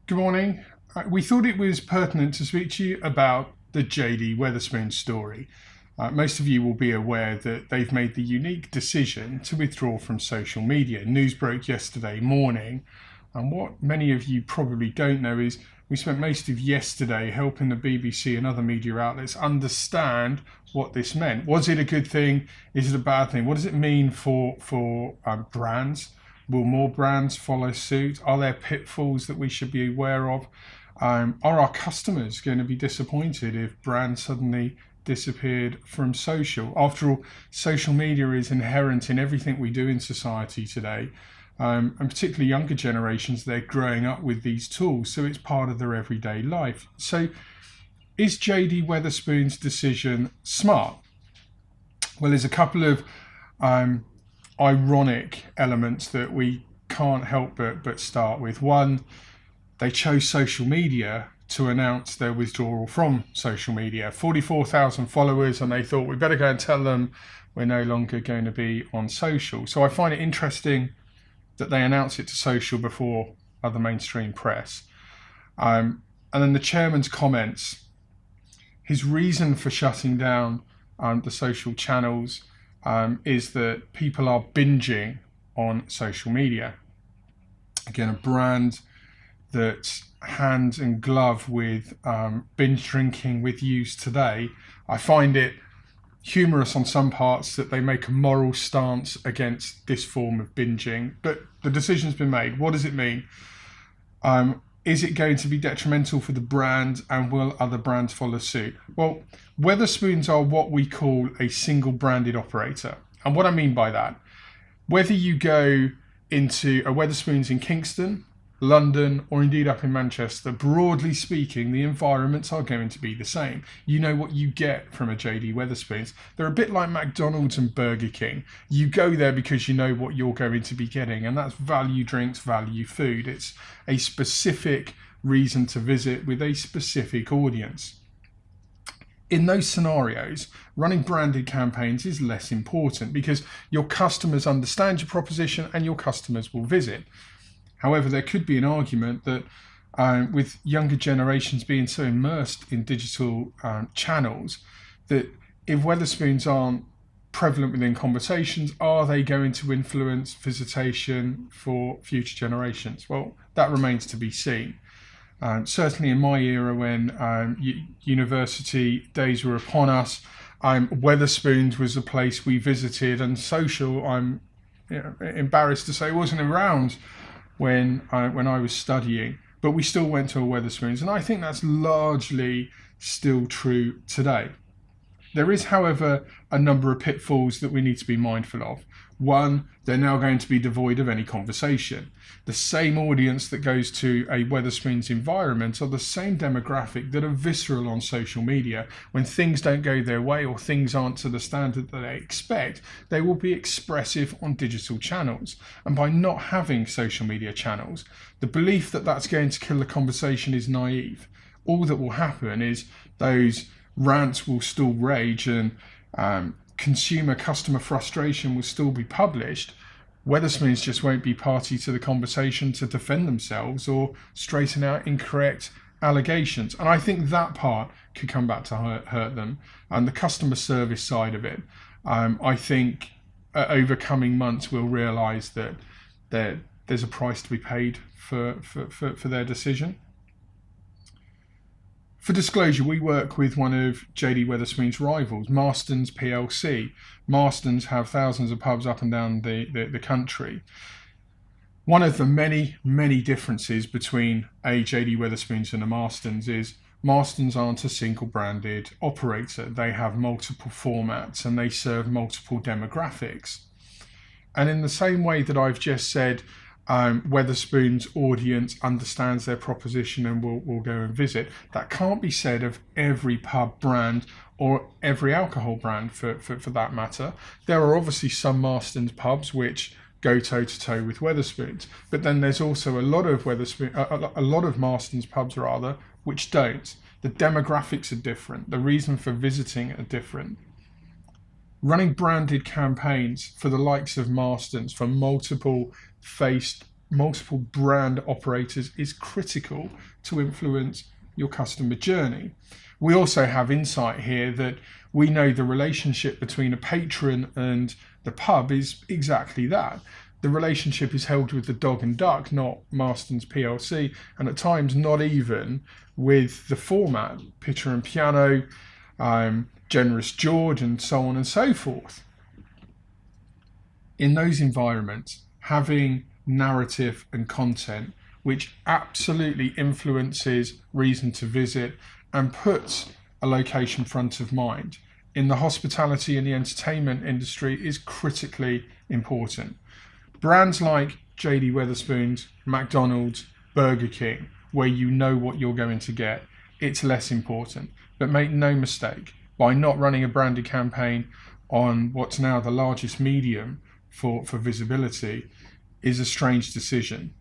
Good morning. We thought it was pertinent to speak to you about the JD Wetherspoons story. Most of you will be aware that they've made the unique decision to withdraw from social media. News broke yesterday morning, and what many of you probably don't know is we spent most of yesterday helping the BBC and other media outlets understand what this meant. Was it a good thing? Is it a bad thing? What does it mean for brands? Will more brands follow suit? Are there pitfalls that we should be aware of? Are our customers going to be disappointed if brands suddenly disappeared from social? After all, social media is inherent in everything we do in society today. And particularly younger generations, they're growing up with these tools, so it's part of their everyday life. So is JD Wetherspoon's decision smart? Well, there's a couple of ironic elements that we can't help but start with. One, they chose social media to announce their withdrawal from social media. 44,000 followers, and they thought we better go and tell them we're no longer going to be on social. So I find it interesting that they announce it to social before other mainstream press. And then the chairman's comments, his reason for shutting down the social channels is that people are binging on social media. Again, a brand that's hand and glove with binge drinking with use today. I find it humorous on some parts that they make a moral stance against this form of binging, but the decision's been made. What does it mean? Is it going to be detrimental for the brand, and will other brands follow suit? Well, Wetherspoons are what we call a single branded operator. And what I mean by that, whether you go into a Wetherspoons in Kingston, London, or indeed up in Manchester, broadly speaking, the environments are going to be the same. You know what you get from a JD Wetherspoons. They're a bit like McDonald's and Burger King. You go there because you know what you're going to be getting, and that's value drinks, value food. It's a specific reason to visit with a specific audience. In those scenarios, running branded campaigns is less important because your customers understand your proposition and your customers will visit. However, there could be an argument that with younger generations being so immersed in digital channels, that if Wetherspoons aren't prevalent within conversations, are they going to influence visitation for future generations? Well, that remains to be seen. Certainly in my era when university days were upon us, Wetherspoons was a place we visited, and social, I'm embarrassed to say, wasn't around when I was studying, but we still went to a Wetherspoons, and I think that's largely still true today. There is, however, a number of pitfalls that we need to be mindful of. One, they're now going to be devoid of any conversation. The same audience that goes to a Wetherspoons environment are the same demographic that are visceral on social media. When things don't go their way or things aren't to the standard that they expect, they will be expressive on digital channels. And by not having social media channels, the belief that that's going to kill the conversation is naive. All that will happen is those rants will still rage, and customer frustration will still be published. Wetherspoons just won't be party to the conversation to defend themselves or straighten out incorrect allegations. And I think that part could come back to hurt them. And the customer service side of it, I think over coming months we'll realise that there's a price to be paid for their decision. For disclosure, we work with one of JD Wetherspoon's rivals, Marston's PLC. Marston's have thousands of pubs up and down the country. One of the many, many differences between a JD Wetherspoon's and a Marston's is Marston's aren't a single branded operator. They have multiple formats and they serve multiple demographics. And in the same way that I've just said, Wetherspoon's audience understands their proposition and will go and visit, that can't be said of every pub brand or every alcohol brand for that matter. There are obviously some Marston's pubs which go toe to toe with Wetherspoons, but then there's also a lot of Marston's pubs rather which don't. The demographics are different. The reason for visiting are different. Running branded campaigns for the likes of Marston's for multiple faced multiple brand operators is critical to influence your customer journey. We also have insight here that we know the relationship between a patron and the pub is exactly that. The relationship is held with the dog and duck, not Marston's PLC, and at times not even with the format, Pitter and Piano, Generous George, and so on and so forth. In those environments, having narrative and content which absolutely influences reason to visit and puts a location front of mind in the hospitality and the entertainment industry is critically important. Brands like JD Wetherspoons, McDonald's, Burger King, where you know what you're going to get, it's less important. But make no mistake, by not running a branded campaign on what's now the largest medium for visibility is a strange decision.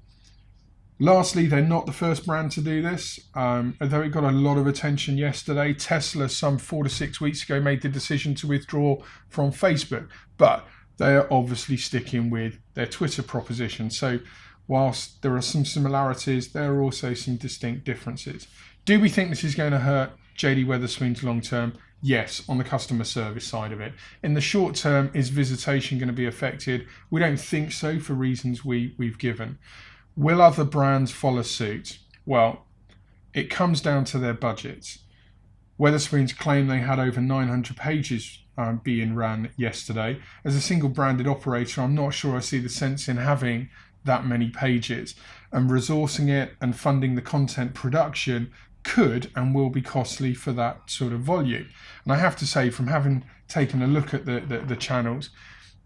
Lastly, they're not the first brand to do this. Although it got a lot of attention yesterday, Tesla some 4 to 6 weeks ago made the decision to withdraw from Facebook, but they are obviously sticking with their Twitter proposition. So whilst there are some similarities, there are also some distinct differences. Do we think this is going to hurt JD Wetherspoons long term? Yes, on the customer service side of it. In the short term, is visitation going to be affected? We don't think so for reasons we've given. Will other brands follow suit? Well, it comes down to their budgets. Wetherspoons claim they had over 900 pages being ran yesterday. As a single branded operator, I'm not sure I see the sense in having that many pages, and resourcing it and funding the content production could and will be costly for that sort of volume. And I have to say, from having taken a look at the channels,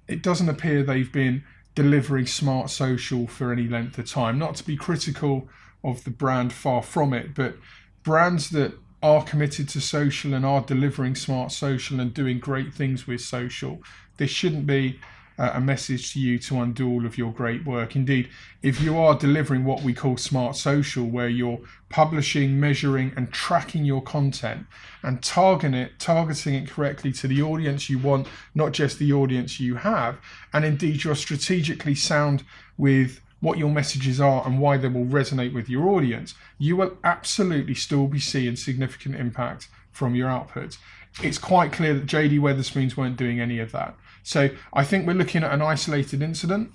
it doesn't appear they've been delivering smart social for any length of time. Not to be critical of the brand, far from it, but brands that are committed to social and are delivering smart social and doing great things with social, this shouldn't be a message to you to undo all of your great work. Indeed, if you are delivering what we call smart social, where you're publishing, measuring and tracking your content and targeting it correctly to the audience you want, not just the audience you have, and indeed you're strategically sound with what your messages are and why they will resonate with your audience, you will absolutely still be seeing significant impact from your output. It's quite clear that JD Wetherspoons weren't doing any of that. So I think we're looking at an isolated incident.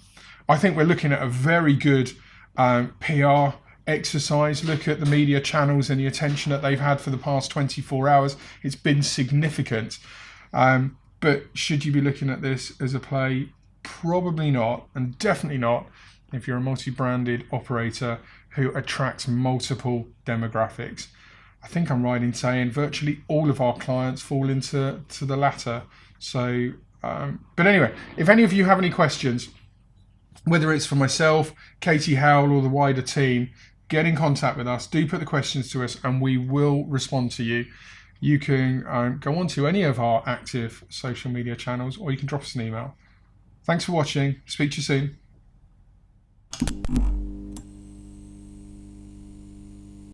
I think we're looking at a very good PR exercise. Look at the media channels and the attention that they've had for the past 24 hours. It's been significant. But should you be looking at this as a play? Probably not, and definitely not if you're a multi-branded operator who attracts multiple demographics. I think I'm right in saying virtually all of our clients fall into the latter. So, but anyway, if any of you have any questions, whether it's for myself, Katie Howell, or the wider team, get in contact with us. Do put the questions to us and we will respond to you. You can go on to any of our active social media channels, or you can drop us an email. Thanks for watching. Speak to you soon.